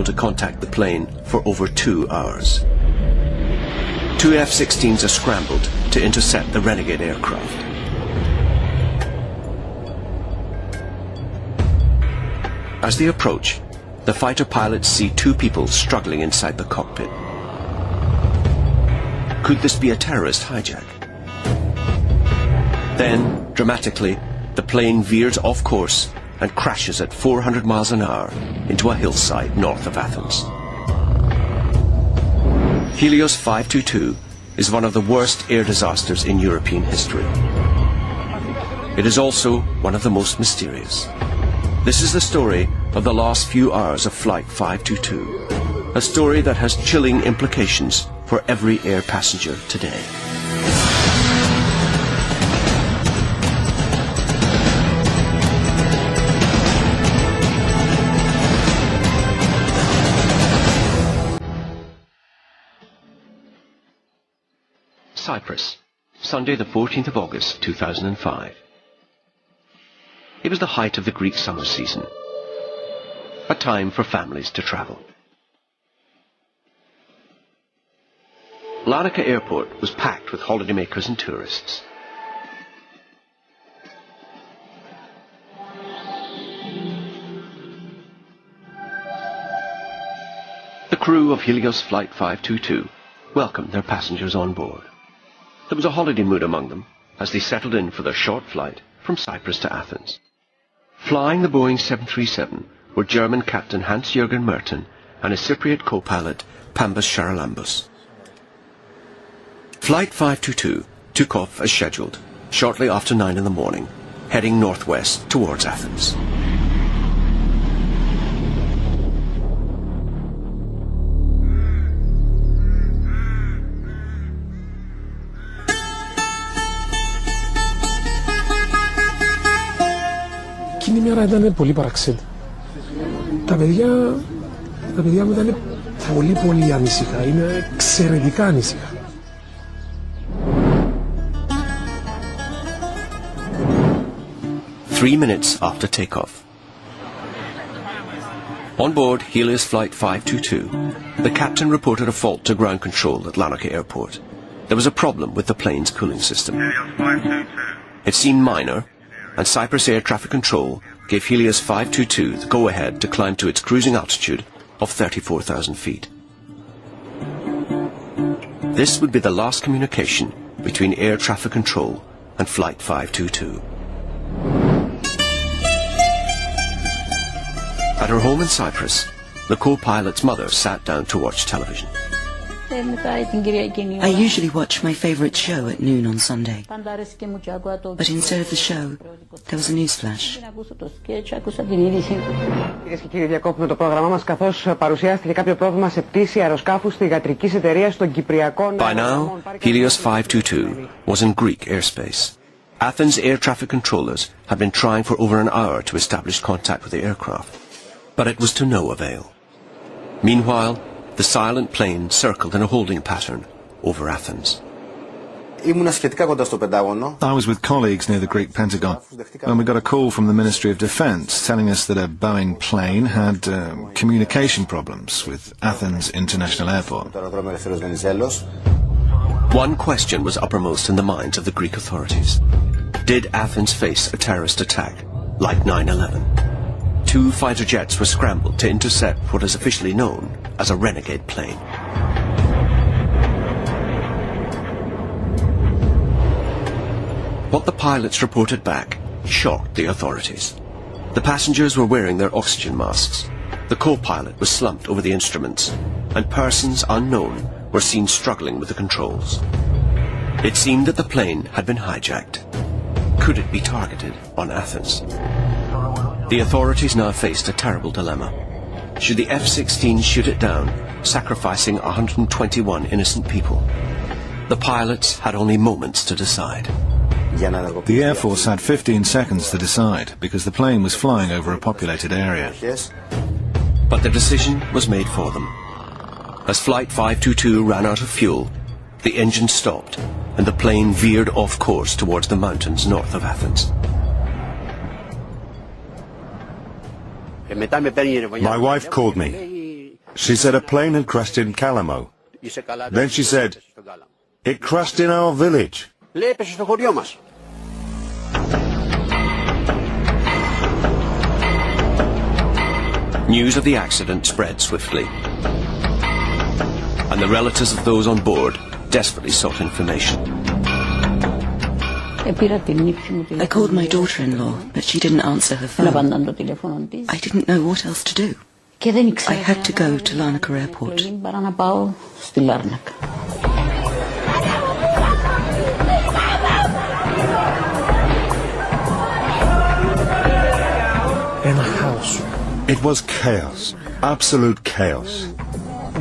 to contact the plane for over 2 hours. 2 F-16s are scrambled to intercept the renegade aircraft. As they approach, the fighter pilots see 2 people struggling inside the cockpit. Could this be a terrorist hijack? Then, dramatically, the plane veers off course and crashes at 400 miles an hour into a hillside north of Athens. Helios 522 is one of the worst air disasters in European history. It is also one of the most mysterious. This is the story of the last few hours of Flight 522, a story that has chilling implications for every air passenger today. Cyprus, Sunday the 14th of August 2005. It was the height of the Greek summer season, a time for families to travel. Larnaca Airport was packed with holidaymakers and tourists. The crew of Helios Flight 522 welcomed their passengers on board. There was a holiday mood among them as they settled in for their short flight from Cyprus to Athens. Flying the Boeing 737 were German Captain Hans-Jürgen Merten and his Cypriot co-pilot Pambas Charalambos. Flight 522 took off as scheduled, shortly after 9 in the morning, heading northwest towards Athens. Εκείνη η μέρα ήταν πολύ παραξένη. Τα παιδιά μου ήταν πολύ ανήσυχα, είναι εξαιρετικά ανήσυχα. 3 minutes after takeoff. On board Helios Flight 522, the captain reported a fault to ground control at Larnaca Airport. There was a problem with the plane's cooling system. It seemed minor, and Cyprus Air Traffic Control gave Helios 522 the go-ahead to climb to its cruising altitude of 34,000 feet. This would be the last communication between Air Traffic Control and Flight 522. At her home in Cyprus, the co-pilot's mother sat down to watch television. I usually watch my favorite show at noon on Sunday. But instead of the show, there was a news flash. Κυρίες και κύριοι, διακόπτουμε το πρόγραμμά μας καθώς παρουσιάστηκε κάποιο πρόβλημα σε πτήση αεροσκάφου στη γατρικής εταιρείας των Κυπριακών. By now, Helios 522 was in Greek airspace. Athens air traffic controllers had been trying for over an hour to establish contact with the aircraft, but it was to no avail. Meanwhile, the silent plane circled in a holding pattern over Athens. I was with colleagues near the Greek Pentagon when we got a call from the Ministry of Defence telling us that a Boeing plane had communication problems with Athens International Airport. One question was uppermost in the minds of the Greek authorities. Did Athens face a terrorist attack like 9/11? 2 fighter jets were scrambled to intercept what is officially known as a renegade plane. What the pilots reported back shocked the authorities. The passengers were wearing their oxygen masks. The co-pilot was slumped over the instruments, and persons unknown were seen struggling with the controls. It seemed that the plane had been hijacked. Could it be targeted on Athens? The authorities now faced a terrible dilemma. Should the F-16 shoot it down, sacrificing 121 innocent people? The pilots had only moments to decide. The Air Force had 15 seconds to decide because the plane was flying over a populated area. But the decision was made for them. As Flight 522 ran out of fuel, the engine stopped and the plane veered off course towards the mountains north of Athens. My wife called me. She said a plane had crashed in Calamo. Then she said, it crashed in our village. News of the accident spread swiftly, and the relatives of those on board desperately sought information. I called my daughter-in-law, but she didn't answer her phone. I didn't know what else to do. I had to go to Larnaca Airport. It was chaos. Absolute chaos.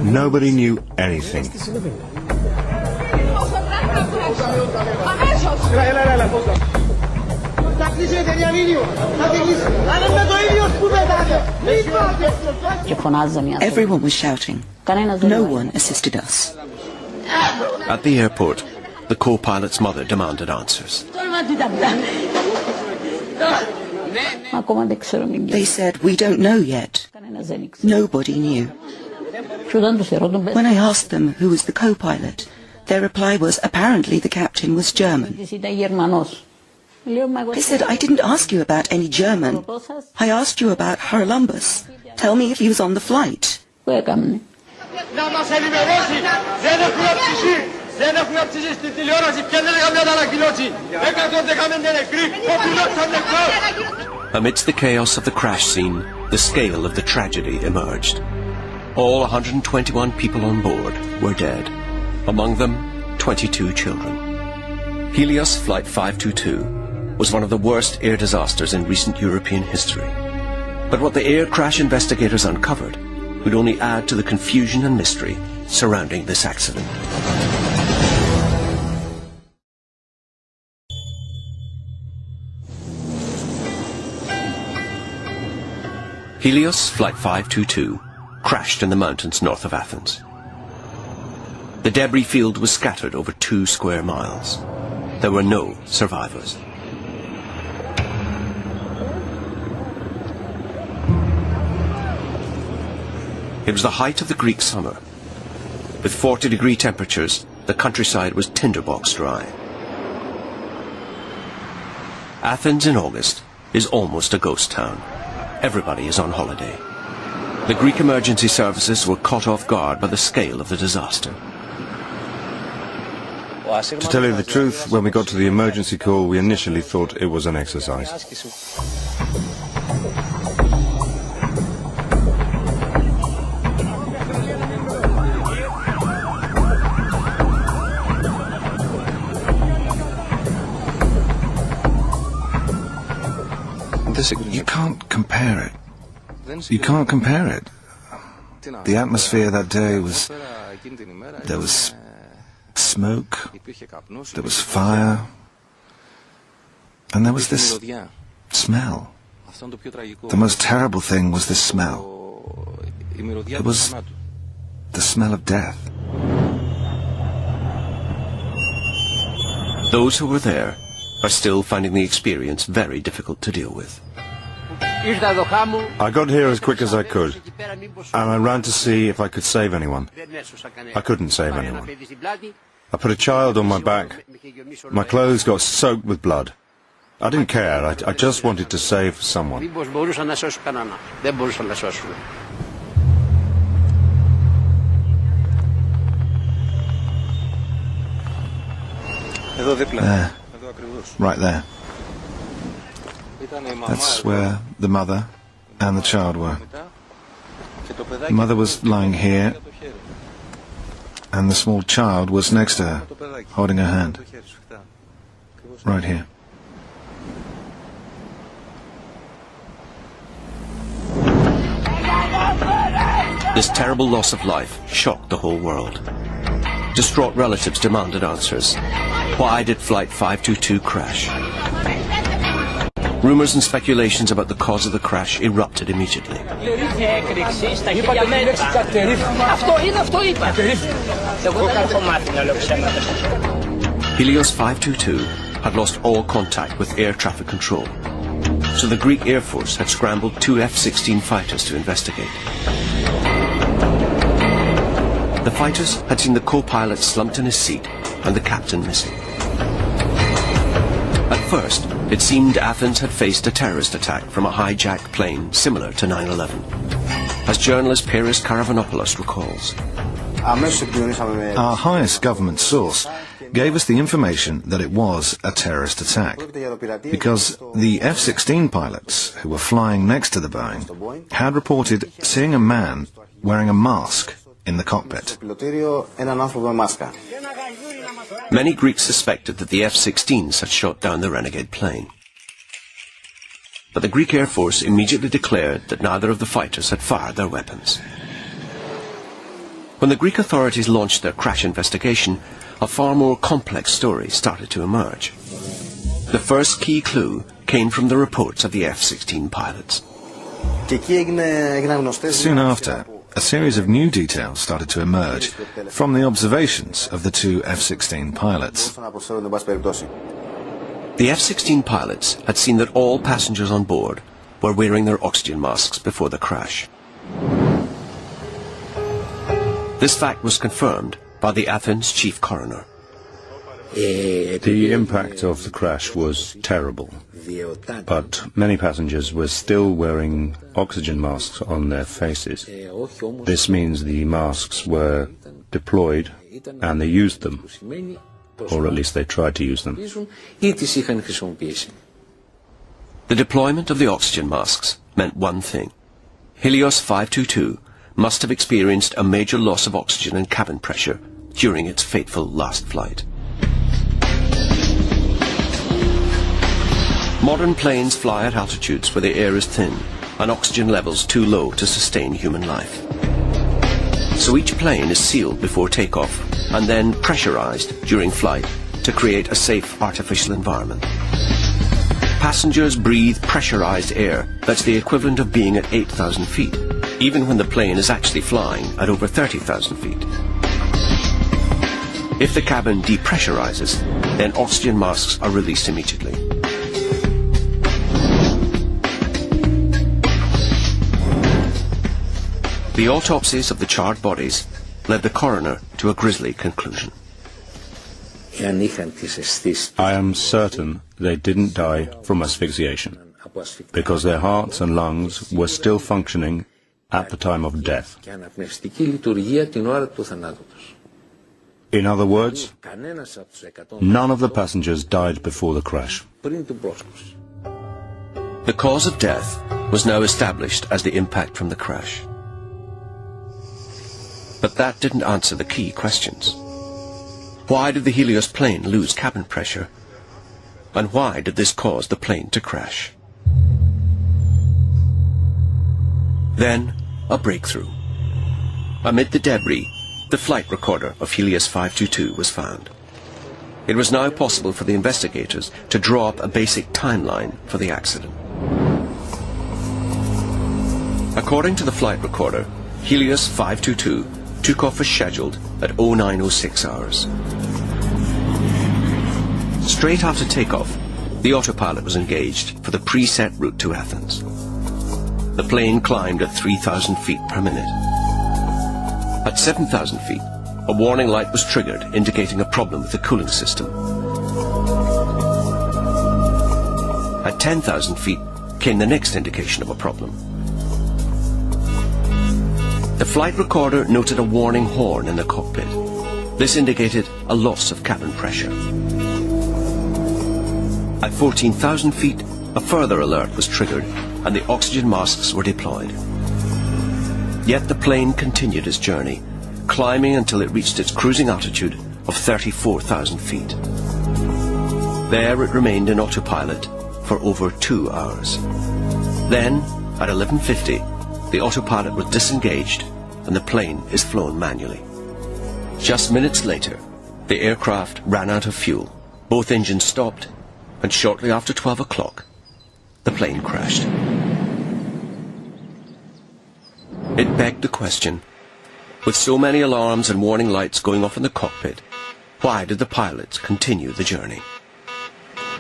Nobody knew anything. Everyone was shouting. No one assisted us. At the airport, the co-pilot's mother demanded answers. They said, we don't know yet. Nobody knew. When I asked them who was the co-pilot, their reply was apparently the captain was German. I said, I didn't ask you about any German. I asked you about Haralambos. Tell me if he was on the flight. Amidst the chaos of the crash scene, the scale of the tragedy emerged. All 121 people on board were dead. Among them, 22 children. Helios Flight 522 was one of the worst air disasters in recent European history. But what the air crash investigators uncovered would only add to the confusion and mystery surrounding this accident. Helios Flight 522 crashed in the mountains north of Athens. The debris field was scattered over 2 square miles. There were no survivors. It was the height of the Greek summer. With 40-degree temperatures, the countryside was tinderbox dry. Athens in August is almost a ghost town. Everybody is on holiday. The Greek emergency services were caught off guard by the scale of the disaster. To tell you the truth, when we got to the emergency call, we initially thought it was an exercise. You can't compare it. You can't compare it. The atmosphere that day was... There was smoke, there was fire, and there was this smell. The most terrible thing was this smell. It was the smell of death. Those who were there are still finding the experience very difficult to deal with. I got here as quick as I could, and I ran to see if I could save anyone. I couldn't save anyone. I put a child on my back. My clothes got soaked with blood. I didn't care. I just wanted to save someone. There. Right there. That's where the mother and the child were. The mother was lying here, and the small child was next to her, holding her hand. Right here. This terrible loss of life shocked the whole world. Distraught relatives demanded answers. Why did Flight 522 crash? Rumors and speculations about the cause of the crash erupted immediately. Helios 522 had lost all contact with air traffic control, so the Greek Air Force had scrambled 2 F-16 fighters to investigate. The fighters had seen the co-pilot slumped in his seat and the captain missing. At first, it seemed Athens had faced a terrorist attack from a hijacked plane similar to 9/11. As journalist Peris Karavanopoulos recalls, our highest government source gave us the information that it was a terrorist attack, because the F-16 pilots who were flying next to the Boeing had reported seeing a man wearing a mask in the cockpit. Many Greeks suspected that the F-16s had shot down the renegade plane. But the Greek Air Force immediately declared that neither of the fighters had fired their weapons. When the Greek authorities launched their crash investigation, a far more complex story started to emerge. The first key clue came from the reports of the F-16 pilots. Soon after, a series of new details started to emerge from the observations of the two F-16 pilots. The F-16 pilots had seen that all passengers on board were wearing their oxygen masks before the crash. This fact was confirmed by the Athens chief coroner. The impact of the crash was terrible, but many passengers were still wearing oxygen masks on their faces. This means the masks were deployed and they used them, or at least they tried to use them. The deployment of the oxygen masks meant one thing. Helios 522 must have experienced a major loss of oxygen and cabin pressure during its fateful last flight. Modern planes fly at altitudes where the air is thin and oxygen levels too low to sustain human life. So each plane is sealed before takeoff and then pressurized during flight to create a safe artificial environment. Passengers breathe pressurized air that's the equivalent of being at 8,000 feet, even when the plane is actually flying at over 30,000 feet. If the cabin depressurizes, then oxygen masks are released immediately. The autopsies of the charred bodies led the coroner to a grisly conclusion. I am certain they didn't die from asphyxiation, because their hearts and lungs were still functioning at the time of death. In other words, none of the passengers died before the crash. The cause of death was now established as the impact from the crash. But that didn't answer the key questions. Why did the Helios plane lose cabin pressure? And why did this cause the plane to crash? Then, a breakthrough. Amid the debris, the flight recorder of Helios 522 was found. It was now possible for the investigators to draw up a basic timeline for the accident. According to the flight recorder, Helios 522 took off as scheduled at 0906 hours. Straight after takeoff, the autopilot was engaged for the preset route to Athens. The plane climbed at 3,000 feet per minute. At 7,000 feet, a warning light was triggered indicating a problem with the cooling system. At 10,000 feet came the next indication of a problem. The flight recorder noted a warning horn in the cockpit. This indicated a loss of cabin pressure. At 14,000 feet, a further alert was triggered and the oxygen masks were deployed. Yet the plane continued its journey, climbing until it reached its cruising altitude of 34,000 feet. There it remained in autopilot for over 2 hours. Then, at 11:50, the autopilot was disengaged and the plane is flown manually. Just minutes later, the aircraft ran out of fuel. Both engines stopped, and shortly after 12 o'clock, the plane crashed. It begged the question, with so many alarms and warning lights going off in the cockpit, why did the pilots continue the journey?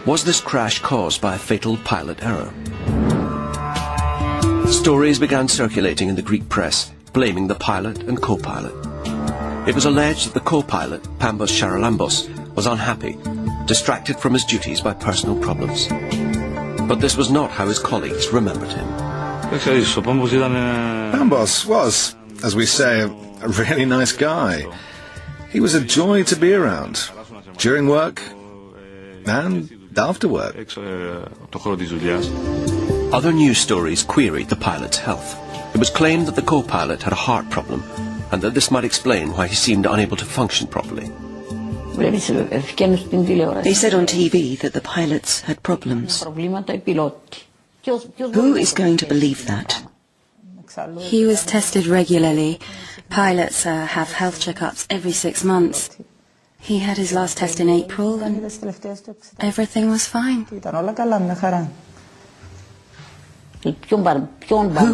Was this crash caused by a fatal pilot error? Stories began circulating in the Greek press, blaming the pilot and co-pilot. It was alleged that the co-pilot, Pambos Charalambos, was unhappy, distracted from his duties by personal problems. But this was not how his colleagues remembered him. Pambos was, as we say, a really nice guy. He was a joy to be around, during work and after work. Other news stories queried the pilot's health. It was claimed that the co-pilot had a heart problem, and that this might explain why he seemed unable to function properly. They said on TV that the pilots had problems. Who is going to believe that? He was tested regularly. Pilots have health checkups every 6 months. He had his last test in April and everything was fine. Who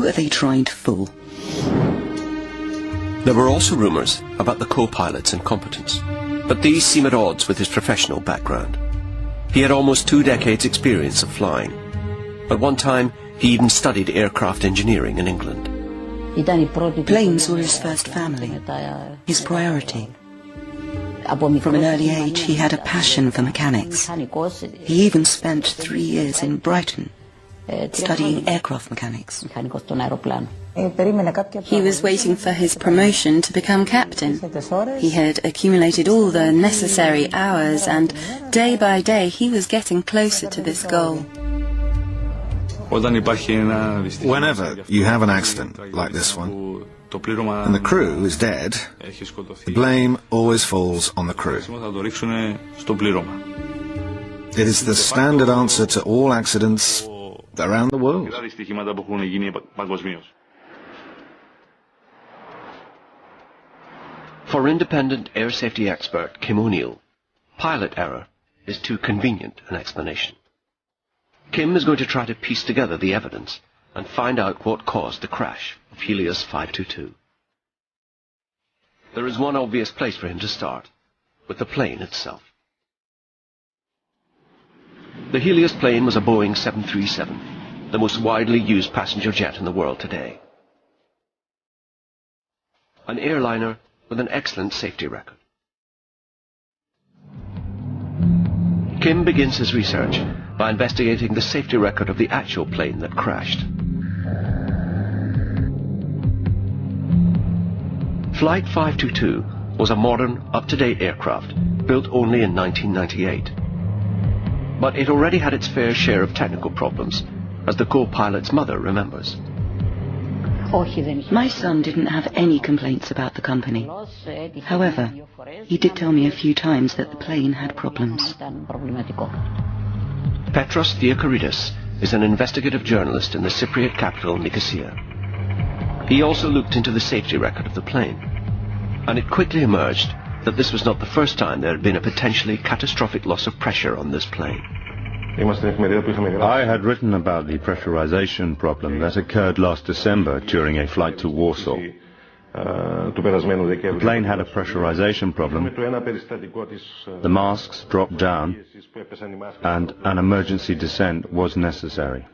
are they trying to fool? There were also rumours about the co-pilot's incompetence, but these seem at odds with his professional background. He had almost 2 decades' experience of flying. At one time, he even studied aircraft engineering in England. Planes were his first family, his priority. From an early age, he had a passion for mechanics. He even spent 3 years in Brighton, studying aircraft mechanics. He was waiting for his promotion to become captain. He had accumulated all the necessary hours and day by day he was getting closer to this goal. Whenever you have an accident like this one, and the crew is dead, the blame always falls on the crew. It is the standard answer to all accidents around the world. For independent air safety expert Kim O'Neill, pilot error is too convenient an explanation. Kim is going to try to piece together the evidence and find out what caused the crash of Helios 522. There is one obvious place for him to start, with the plane itself. The Helios plane was a Boeing 737, the most widely used passenger jet in the world today. An airliner with an excellent safety record. Kim begins his research by investigating the safety record of the actual plane that crashed. Flight 522 was a modern, up-to-date aircraft built only in 1998. But it already had its fair share of technical problems, as the co-pilot's mother remembers. My son didn't have any complaints about the company. However, he did tell me a few times that the plane had problems. Petros Theocharidis is an investigative journalist in the Cypriot capital Nicosia. He also looked into the safety record of the plane, and it quickly emerged that this was not the first time there had been a potentially catastrophic loss of pressure on this plane. I had written about the pressurization problem that occurred last December during a flight to Warsaw. The plane had a pressurization problem. The masks dropped down and an emergency descent was necessary.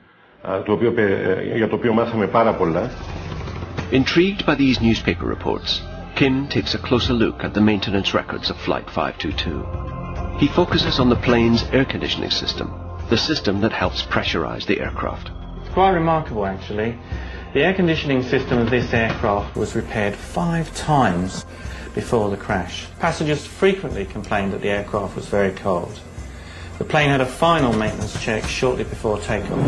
Intrigued by these newspaper reports, Kim takes a closer look at the maintenance records of Flight 522. He focuses on the plane's air conditioning system, the system that helps pressurize the aircraft. It's quite remarkable, actually. The air conditioning system of this aircraft was repaired 5 times before the crash. Passengers frequently complained that the aircraft was very cold. The plane had a final maintenance check shortly before takeoff.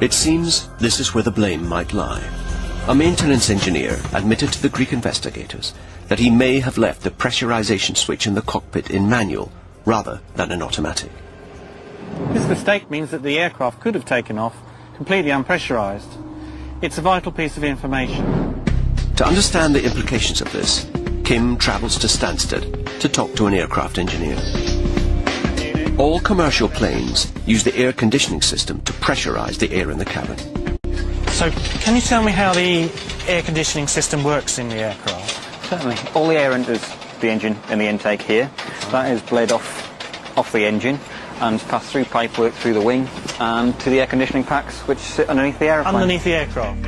It seems this is where the blame might lie. A maintenance engineer admitted to the Greek investigators that he may have left the pressurization switch in the cockpit in manual rather than in automatic. This mistake means that the aircraft could have taken off completely unpressurized. It's a vital piece of information. To understand the implications of this, Kim travels to Stansted to talk to an aircraft engineer. All commercial planes use the air conditioning system to pressurize the air in the cabin. So, can you tell me how the air conditioning system works in the aircraft? Certainly. All the air enters the engine in the intake here. That is bled off the engine and passed through pipework through the wing and to the air conditioning packs which sit underneath the airplane. Underneath the aircraft?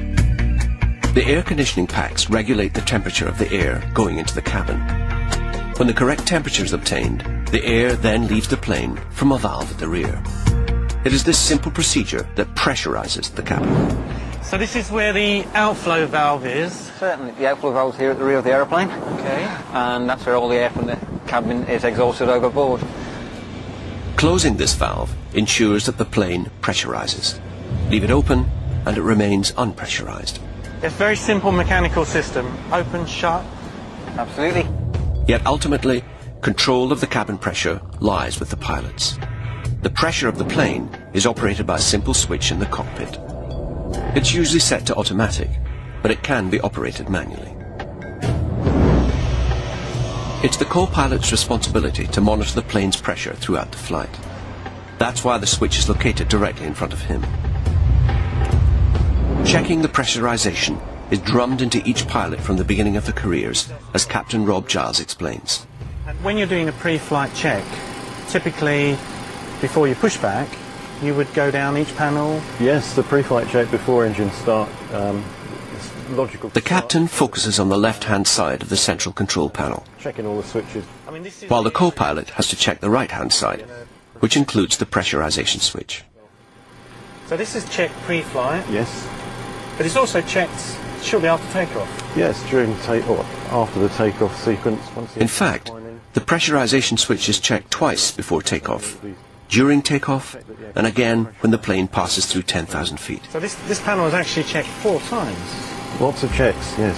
The air conditioning packs regulate the temperature of the air going into the cabin. When the correct temperature is obtained, the air then leaves the plane from a valve at the rear. It is this simple procedure that pressurizes the cabin. So this is where the outflow valve is? Certainly, the outflow valve is here at the rear of the aeroplane. Okay. And that's where all the air from the cabin is exhausted overboard. Closing this valve ensures that the plane pressurizes. Leave it open and it remains unpressurized. It's a very simple mechanical system. Open, shut. Absolutely. Yet ultimately, control of the cabin pressure lies with the pilots. The pressure of the plane is operated by a simple switch in the cockpit. It's usually set to automatic, but it can be operated manually. It's the co-pilot's responsibility to monitor the plane's pressure throughout the flight. That's why the switch is located directly in front of him. Checking the pressurization is drummed into each pilot from the beginning of their careers, as Captain Rob Giles explains. And when you're doing a pre-flight check, typically before you push back, you would go down each panel? Yes, the pre-flight check before engines start. It's logical. The captain focuses on the left-hand side of the central control panel, Checking all the switches. while the co-pilot has to check the right-hand side, which includes the pressurization switch. So this is checked pre-flight, Yes. but it's also checked shortly after takeoff. Yes, during or after the takeoff sequence. In fact, the pressurization switch is checked twice before takeoff, during takeoff, and again when the plane passes through 10,000 feet. So this panel is actually checked 4 times. Lots of checks, yes.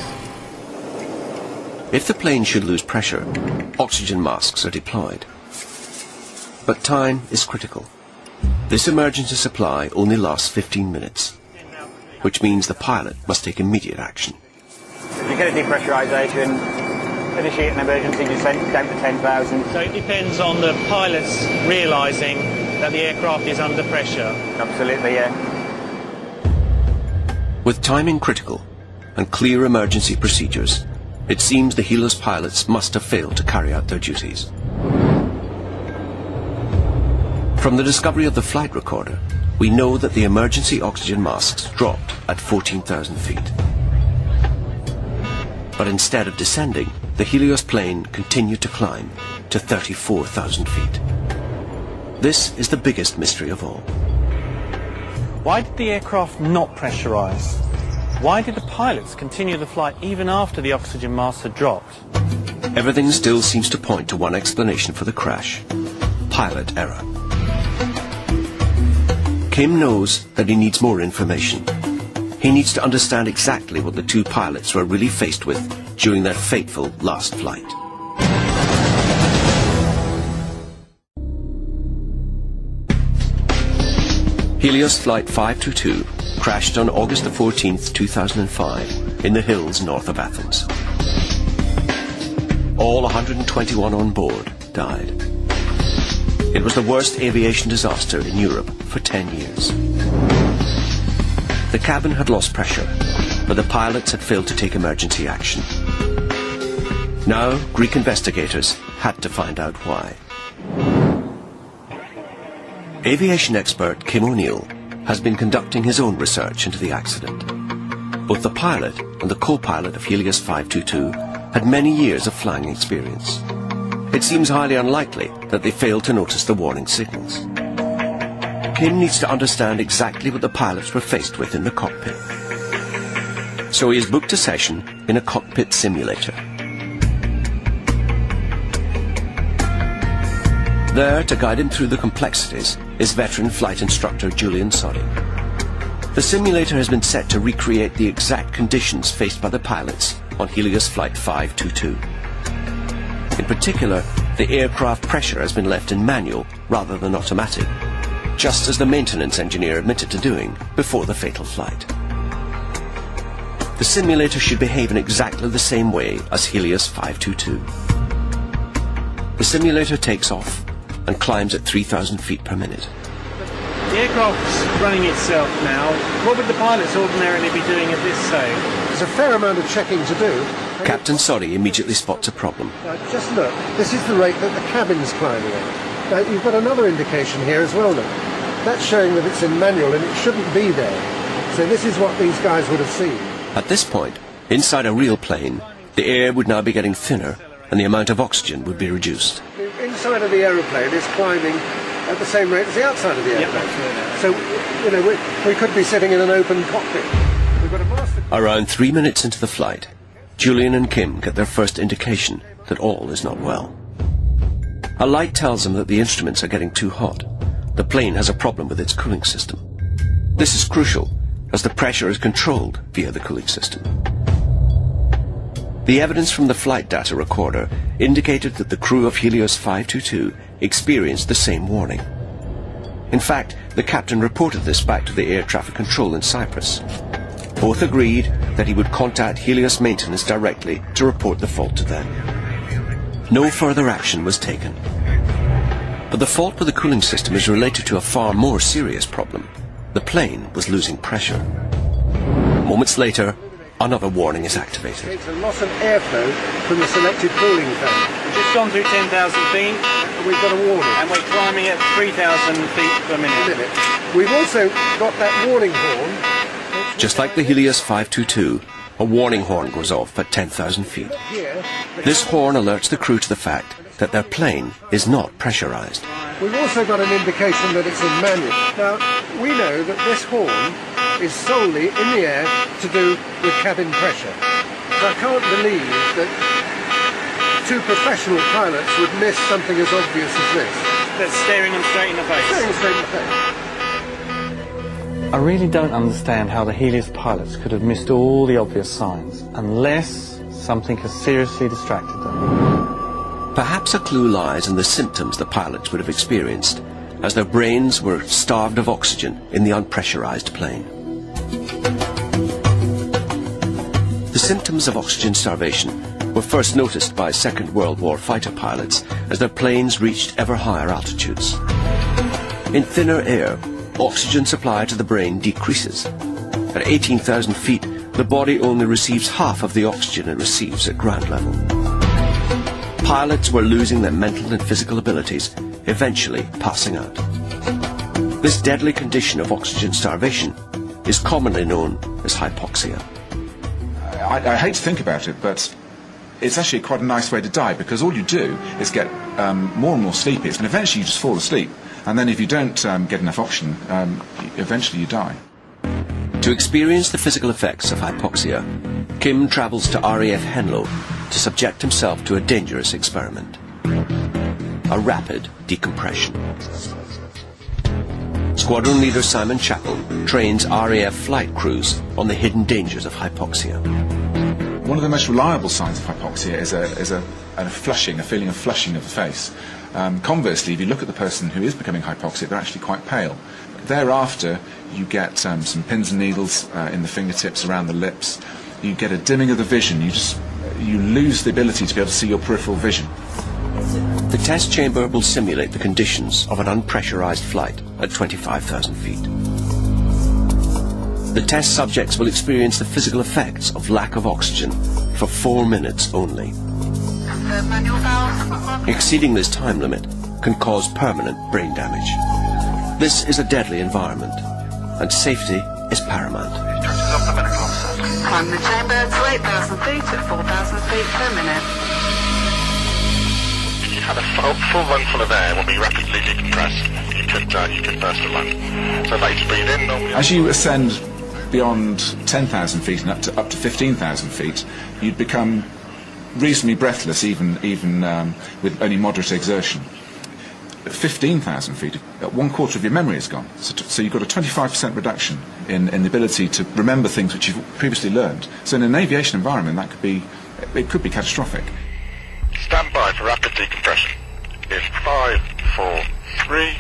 If the plane should lose pressure, oxygen masks are deployed. But time is critical. This emergency supply only lasts 15 minutes, which means the pilot must take immediate action. If you get a depressurization, initiate an emergency descent down to 10,000. So it depends on the pilots realising that the aircraft is under pressure. Absolutely, yeah. With timing critical and clear emergency procedures, it seems the Helios pilots must have failed to carry out their duties. From the discovery of the flight recorder, we know that the emergency oxygen masks dropped at 14,000 feet. But instead of descending, the Helios plane continued to climb to 34,000 feet. This is the biggest mystery of all. Why did the aircraft not pressurise? Why did the pilots continue the flight even after the oxygen masks had dropped? Everything still seems to point to one explanation for the crash: pilot error. Kim knows that he needs more information. He needs to understand exactly what the two pilots were really faced with during their fateful last flight. Helios Flight 522 crashed on August the 14th, 2005 in the hills north of Athens. All 121 on board died. It was the worst aviation disaster in Europe for 10 years. The cabin had lost pressure, but the pilots had failed to take emergency action. Now, Greek investigators had to find out why. Aviation expert Kim O'Neill has been conducting his own research into the accident. Both the pilot and the co-pilot of Helios 522 had many years of flying experience. It seems highly unlikely that they failed to notice the warning signals. Kim needs to understand exactly what the pilots were faced with in the cockpit. So he has booked a session in a cockpit simulator. There, to guide him through the complexities, is veteran flight instructor Julian Soddy. The simulator has been set to recreate the exact conditions faced by the pilots on Helios Flight 522. In particular, the aircraft pressure has been left in manual rather than automatic, just as the maintenance engineer admitted to doing before the fatal flight. The simulator should behave in exactly the same way as Helios 522. The simulator takes off and climbs at 3,000 feet per minute. The aircraft's running itself now. What would the pilots ordinarily be doing at this stage? There's a fair amount of checking to do. Captain Soddy immediately spots a problem. Just look, this is the rate that the cabin's climbing at. Now, you've got another indication here as well, look. That's showing that it's in manual and it shouldn't be there. So this is what these guys would have seen. At this point, inside a real plane, the air would now be getting thinner and the amount of oxygen would be reduced. The inside of the aeroplane is climbing at the same rate as the outside of the aeroplane. So, you know, we could be sitting in an open cockpit. We've got a master... Around 3 minutes into the flight, Julian and Kim get their first indication that all is not well. A light tells them that the instruments are getting too hot. The plane has a problem with its cooling system. This is crucial, as the pressure is controlled via the cooling system. The evidence from the flight data recorder indicated that the crew of Helios 522 experienced the same warning. In fact, the captain reported this back to the air traffic control in Cyprus. Both agreed that he would contact Helios maintenance directly to report the fault to them. No further action was taken. But the fault with the cooling system is related to a far more serious problem. The plane was losing pressure. Moments later, another warning is activated. It's a loss of airflow from the selected cooling fan. We've just gone through 10,000 feet. And we've got a warning. And we're climbing at 3,000 feet per minute. We've also got that warning horn. Just like the Helios 522, a warning horn goes off at 10,000 feet. This horn alerts the crew to the fact that their plane is not pressurized. We've also got an indication that it's in manual. Now, we know that this horn is solely in the air to do with cabin pressure. So I can't believe that two professional pilots would miss something as obvious as this. That's staring them straight in the face. Staring straight in the face. I really don't understand how the Helios pilots could have missed all the obvious signs unless something has seriously distracted them. Perhaps a clue lies in the symptoms the pilots would have experienced, as their brains were starved of oxygen in the unpressurized plane. The symptoms of oxygen starvation were first noticed by Second World War fighter pilots as their planes reached ever higher altitudes. In thinner air, oxygen supply to the brain decreases. At 18,000 feet, the body only receives half of the oxygen it receives at ground level. Pilots were losing their mental and physical abilities, eventually passing out. This deadly condition of oxygen starvation is commonly known as hypoxia. I hate to think about it, but it's actually quite a nice way to die, because all you do is get more and more sleepy, and eventually you just fall asleep. And then if you don't get enough oxygen, eventually you die. To experience the physical effects of hypoxia, Kim travels to RAF Helios to subject himself to a dangerous experiment. A rapid decompression. Squadron leader Simon Chappell trains RAF flight crews on the hidden dangers of hypoxia. One of the most reliable signs of hypoxia is a flushing, a feeling of flushing of the face. Conversely, if you look at the person who is becoming hypoxic, they're actually quite pale. Thereafter, you get some pins and needles in the fingertips, around the lips. You get a dimming of the vision. You lose the ability to be able to see your peripheral vision. The test chamber will simulate the conditions of an unpressurized flight at 25,000 feet. The test subjects will experience the physical effects of lack of oxygen for 4 minutes only. Exceeding this time limit can cause permanent brain damage. This is a deadly environment, and safety is paramount. Climb the chamber to 8,000 feet at 4,000 feet per minute. You had a full lung full of air will be rapidly decompressed. You could burst a lung. So if you breathe in normally. As you ascend beyond 10,000 feet and up to 15,000 feet, you'd become reasonably breathless, even with only moderate exertion. At 15,000 feet, 1/4 of your memory is gone. So you've got a 25% reduction in the ability to remember things which you've previously learned. So in an aviation environment, it could be catastrophic. Stand by for rapid decompression. In 5, 4, 3,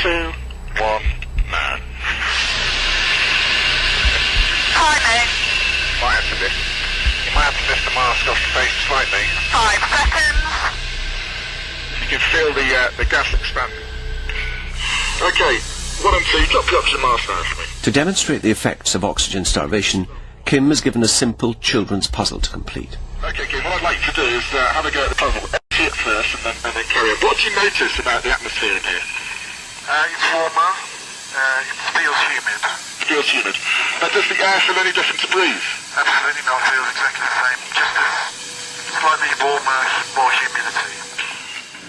2, 1, now. Timing. Might have to lift the mask off the face slightly. 5 seconds. You can feel the gas expanding. Okay, 1 and 2, drop the oxygen mask now for me. To demonstrate the effects of oxygen starvation, Kim is given a simple children's puzzle to complete. Okay, Kim, what I'd like you to do is have a go at the puzzle. Empty it first and then carry on. What do you notice about the atmosphere in here? It's warmer. It feels humid. feels humid. Does the air feel any different to breathe? Absolutely not. Feels exactly the same. Just slightly warmer, more humidity.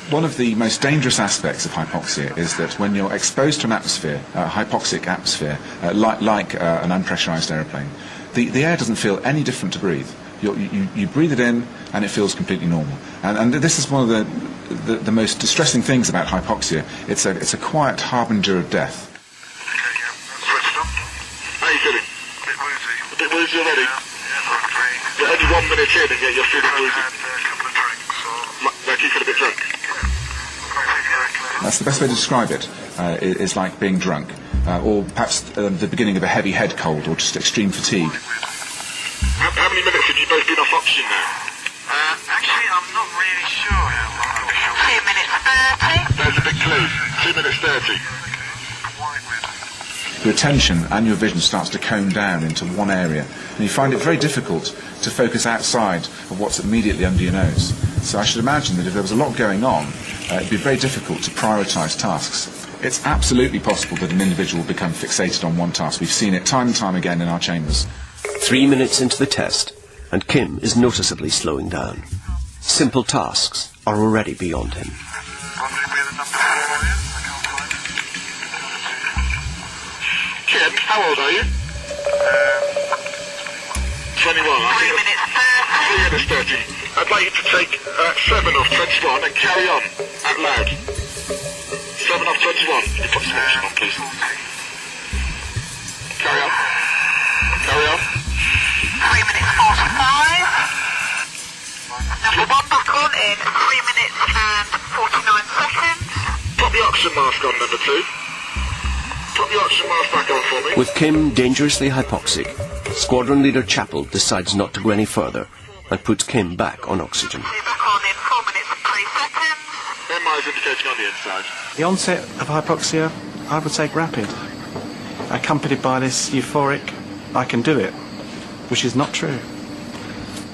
One of the most dangerous aspects of hypoxia is that when you're exposed to an atmosphere, a hypoxic atmosphere, like an unpressurized aeroplane, the air doesn't feel any different to breathe. You breathe it in and it feels completely normal. And this is one of the most distressing things about hypoxia. It's a quiet harbinger of death. How are you feeling? A bit woozy. A bit woozy already? Yeah, You're only 1 minute in and yet you're feeling woozy. I've had a couple of drinks. Like you feel a bit drunk? That's the best way to describe it, is like being drunk, or perhaps the beginning of a heavy head cold, or just extreme fatigue. How many minutes have you both been off oxygen now? Actually, I'm not really sure how long. 2 minutes 30. There's a big clue. 2 minutes 30. Your attention and your vision starts to cone down into one area, and you find it very difficult to focus outside of what's immediately under your nose. So I should imagine that if there was a lot going on, it'd be very difficult to prioritise tasks. It's absolutely possible that an individual will become fixated on one task. We've seen it time and time again in our chambers. 3 minutes into the test, and Kim is noticeably slowing down. Simple tasks are already beyond him. Kim, how old are you? 21. 3 minutes 30. 3 minutes 30. I'd like you to take 7 off 21 and carry on out loud. 7 off 21. Can you put some action on, please? Carry on. Carry on. 3 minutes 45. Number 1 back on in 3 minutes and 49 seconds. Put the oxygen mask on, number 2. Put the oxygen mask back on for me. With Kim dangerously hypoxic, Squadron Leader Chappell decides not to go any further and puts Kim back on oxygen. Back on in 4 minutes and 3 seconds. MI is indicating on the inside. The onset of hypoxia, I would say rapid, accompanied by this euphoric, I can do it, which is not true.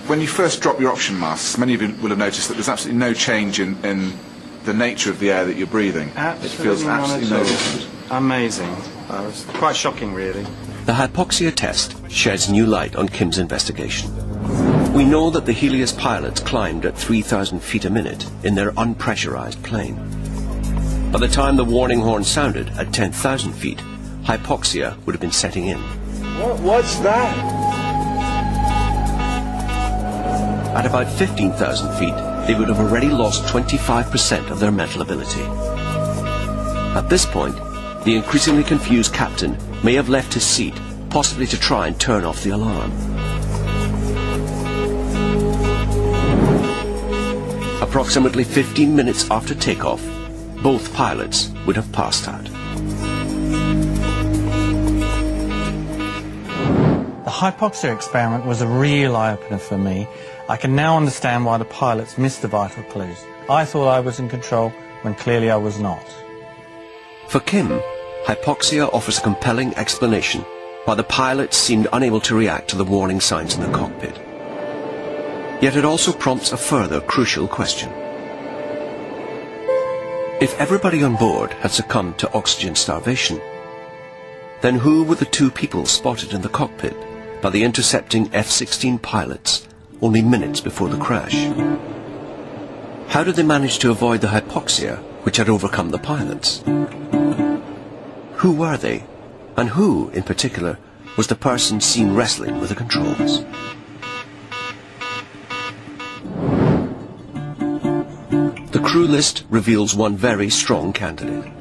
When you first drop your oxygen masks, many of you will have noticed that there's absolutely no change in the nature of the air that you're breathing. It feels absolutely no different. Amazing. That was quite shocking, really. The hypoxia test sheds new light on Kim's investigation. We know that the Helios pilots climbed at 3,000 feet a minute in their unpressurized plane. By the time the warning horn sounded at 10,000 feet, hypoxia would have been setting in. What's that? At about 15,000 feet, they would have already lost 25% of their mental ability. At this point, the increasingly confused captain may have left his seat, possibly to try and turn off the alarm. Approximately 15 minutes after takeoff, both pilots would have passed out. The hypoxia experiment was a real eye-opener for me. I can now understand why the pilots missed the vital clues. I thought I was in control when clearly I was not. For Kim, hypoxia offers a compelling explanation why the pilots seemed unable to react to the warning signs in the cockpit. Yet it also prompts a further crucial question. If everybody on board had succumbed to oxygen starvation, then who were the 2 people spotted in the cockpit by the intercepting F-16 pilots only minutes before the crash? How did they manage to avoid the hypoxia which had overcome the pilots? Who were they, and who, in particular, was the person seen wrestling with the controls? The crew list reveals one very strong candidate.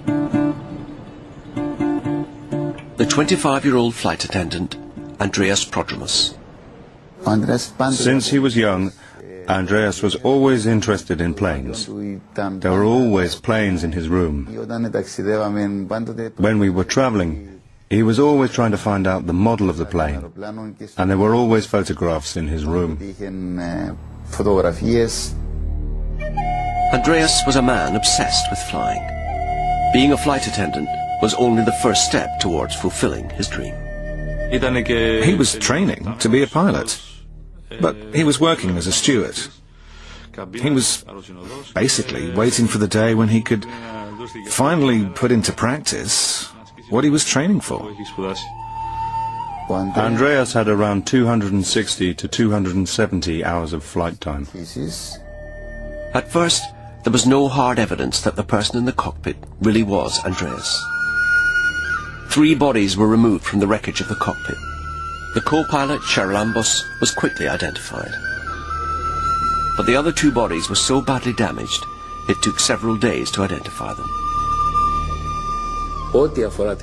The 25-year-old flight attendant, Andreas Prodromus. Since he was young, Andreas was always interested in planes. There were always planes in his room. When we were traveling, he was always trying to find out the model of the plane, and there were always photographs in his room. Andreas was a man obsessed with flying. Being a flight attendant was only the first step towards fulfilling his dream. He was training to be a pilot, but he was working as a steward. He was basically waiting for the day when he could finally put into practice what he was training for. Andreas had around 260 to 270 hours of flight time. At first, there was no hard evidence that the person in the cockpit really was Andreas. 3 bodies were removed from the wreckage of the cockpit. The co-pilot, Charalambos, was quickly identified. But the other 2 bodies were so badly damaged, it took several days to identify them.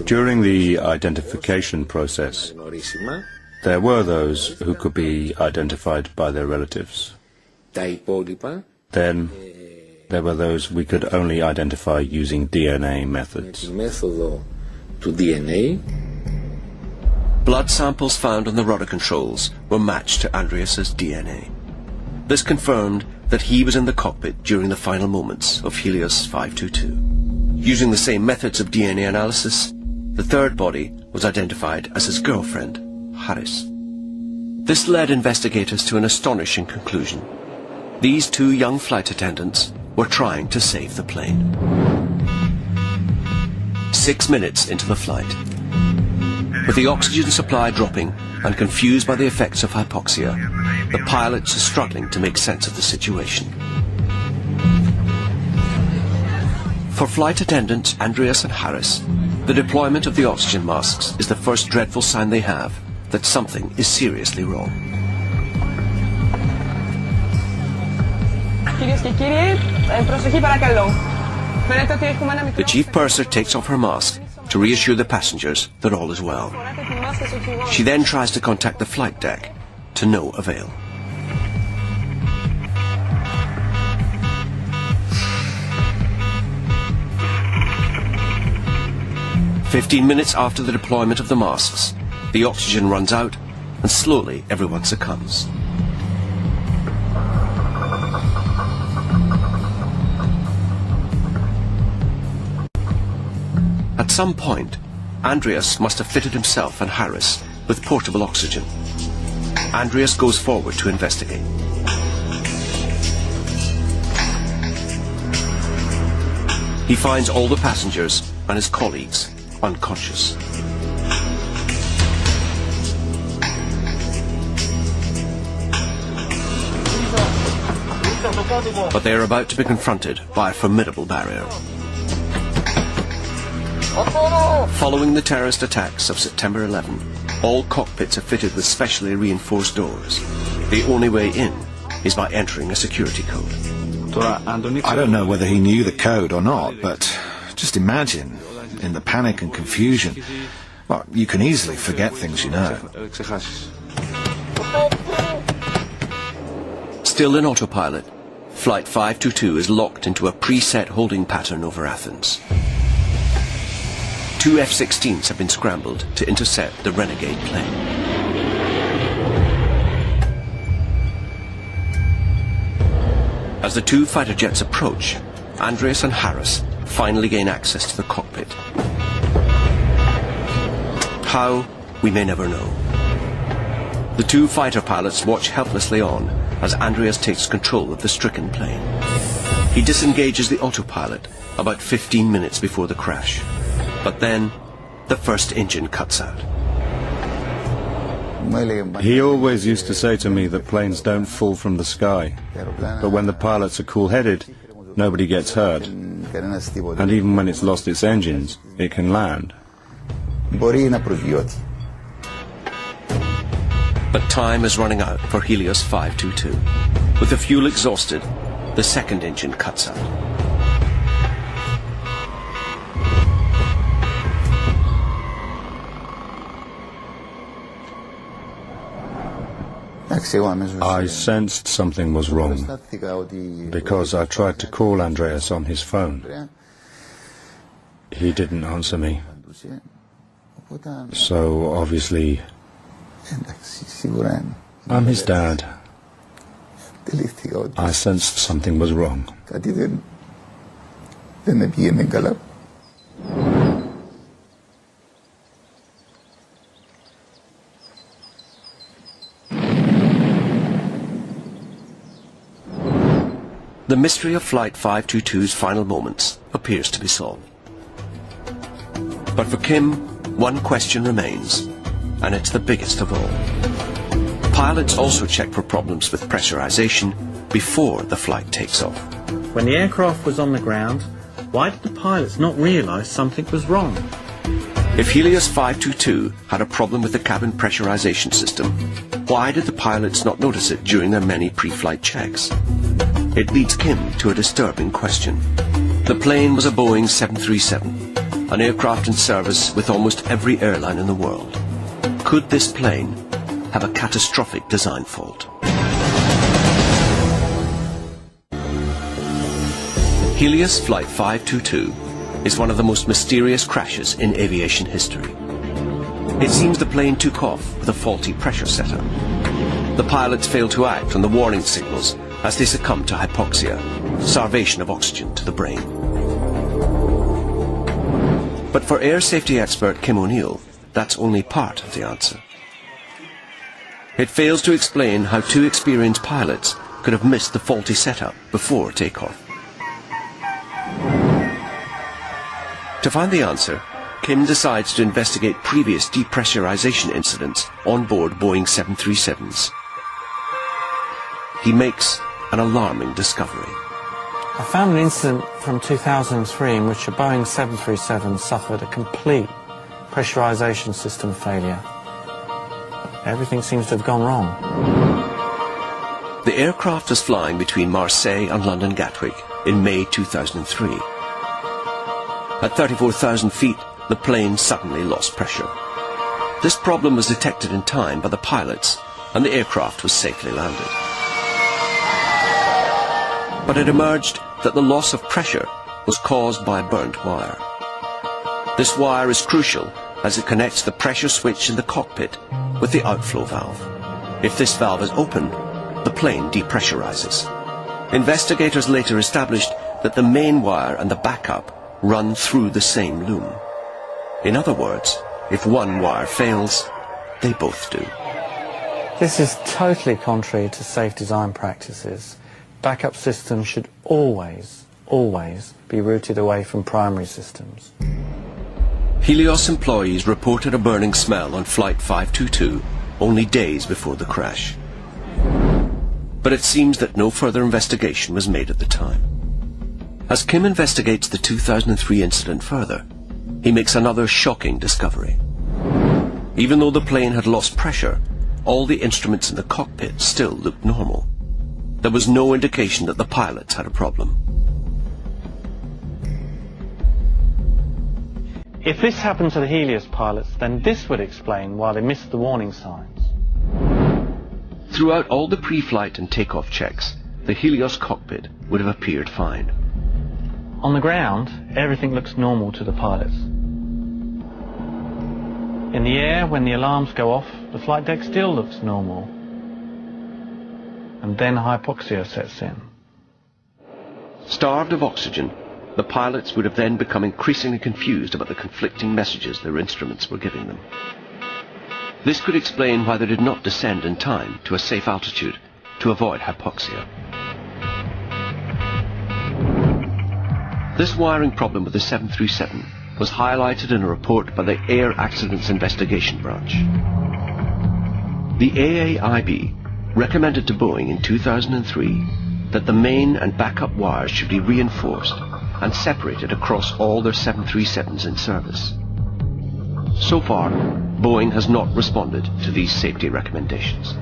During the identification process, there were those who could be identified by their relatives. Then there were those we could only identify using DNA methods. Blood samples found on the rudder controls were matched to Andreas's DNA. This confirmed that he was in the cockpit during the final moments of Helios 522. Using the same methods of DNA analysis, the 3rd body was identified as his girlfriend, Haris. This led investigators to an astonishing conclusion. These 2 young flight attendants were trying to save the plane. 6 minutes into the flight, with the oxygen supply dropping and confused by the effects of hypoxia, the pilots are struggling to make sense of the situation. For flight attendants Andreas and Haris, the deployment of the oxygen masks is the first dreadful sign they have that something is seriously wrong. The chief purser takes off her mask to reassure the passengers that all is well. She then tries to contact the flight deck, to no avail. "15 minutes after the deployment of the masks, the oxygen runs out and slowly everyone succumbs. At some point, Andreas must have fitted himself and Haris with portable oxygen. Andreas goes forward to investigate. He finds all the passengers and his colleagues unconscious. But they are about to be confronted by a formidable barrier. Following the terrorist attacks of September 11, all cockpits are fitted with specially reinforced doors. The only way in is by entering a security code. I don't know whether he knew the code or not, but just imagine, in the panic and confusion, well, you can easily forget things you know. Still in autopilot, Flight 522 is locked into a preset holding pattern over Athens. 2 F-16s have been scrambled to intercept the renegade plane. As the 2 fighter jets approach, Andreas and Haris finally gain access to the cockpit. How, we may never know. The 2 fighter pilots watch helplessly on as Andreas takes control of the stricken plane. He disengages the autopilot about 15 minutes before the crash. But then, the first engine cuts out. He always used to say to me that planes don't fall from the sky. But when the pilots are cool-headed, nobody gets hurt. And even when it's lost its engines, it can land. But time is running out for Helios 522. With the fuel exhausted, the second engine cuts out. I sensed something was wrong, because I tried to call Andreas on his phone. He didn't answer me. So, obviously, I'm his dad. I sensed something was wrong. The mystery of Flight 522's final moments appears to be solved. But for Kim, one question remains. and it's the biggest of all. Pilots also check for problems with pressurization before the flight takes off. When the aircraft was on the ground, why did the pilots not realise something was wrong? If Helios 522 had a problem with the cabin pressurization system, why did the pilots not notice it during their many pre-flight checks? It leads Kim to a disturbing question. The plane was a Boeing 737, an aircraft in service with almost every airline in the world. Could this plane have a catastrophic design fault? Helios Flight 522 is one of the most mysterious crashes in aviation history. It seems the plane took off with a faulty pressure setup. The pilots failed to act on the warning signals as they succumbed to hypoxia, starvation of oxygen to the brain. But for air safety expert Kim O'Neill, that's only part of the answer. It fails to explain how two experienced pilots could have missed the faulty setup before takeoff. To find the answer, Kim decides to investigate previous depressurization incidents on board Boeing 737s. He makes an alarming discovery. I found an incident from 2003 in which a Boeing 737 suffered a complete pressurization system failure. Everything seems to have gone wrong. The aircraft was flying between Marseille and London Gatwick in May 2003. At 34,000 feet, the plane suddenly lost pressure. This problem was detected in time by the pilots, and the aircraft was safely landed. But it emerged that the loss of pressure was caused by a burnt wire. This wire is crucial as it connects the pressure switch in the cockpit with the outflow valve. If this valve is open, the plane depressurizes. Investigators later established that the main wire and the backup run through the same loom. In other words, if one wire fails, they both do. This is totally contrary to safe design practices. Backup systems should always be routed away from primary systems. Helios employees reported a burning smell on Flight 522 only days before the crash. But it seems that no further investigation was made at the time. As Kim investigates the 2003 incident further, he makes another shocking discovery. Even though the plane had lost pressure, all the instruments in the cockpit still looked normal. There was no indication that the pilots had a problem. If this happened to the Helios pilots, then this would explain why they missed the warning signs. Throughout all the pre-flight and takeoff checks, the Helios cockpit would have appeared fine. On the ground, everything looks normal to the pilots. In the air, when the alarms go off, the flight deck still looks normal. And then hypoxia sets in. Starved of oxygen, the pilots would have then become increasingly confused about the conflicting messages their instruments were giving them. This could explain why they did not descend in time to a safe altitude to avoid hypoxia. This wiring problem with the 737 was highlighted in a report by the Air Accidents Investigation Branch. The AAIB recommended to Boeing in 2003 that the main and backup wires should be reinforced and separated across all their 737s in service. So far, Boeing has not responded to these safety recommendations.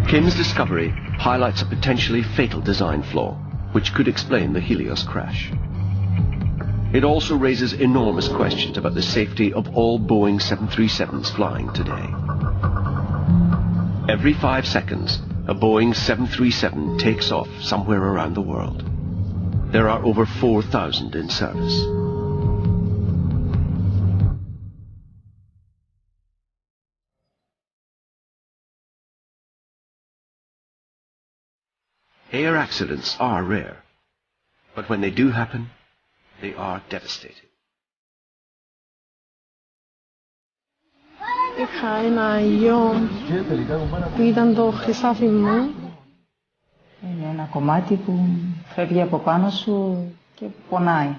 Kim's discovery highlights a potentially fatal design flaw, which could explain the Helios crash. It also raises enormous questions about the safety of all Boeing 737s flying today. Every 5 seconds, a Boeing 737 takes off somewhere around the world. There are over 4,000 in service. Air accidents are rare, but when they do happen, they are devastating. Είχα ένα ιό που ήταν το χρυσάφι μου. Είναι ένα κομμάτι που φεύγει από πάνω σου και πονάει.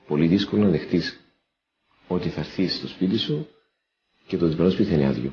Πολύ δύσκολο να δεχτείς ότι θα έρθεις στο σπίτι σου και το διπλανό σπίτι θα είναι άδειο.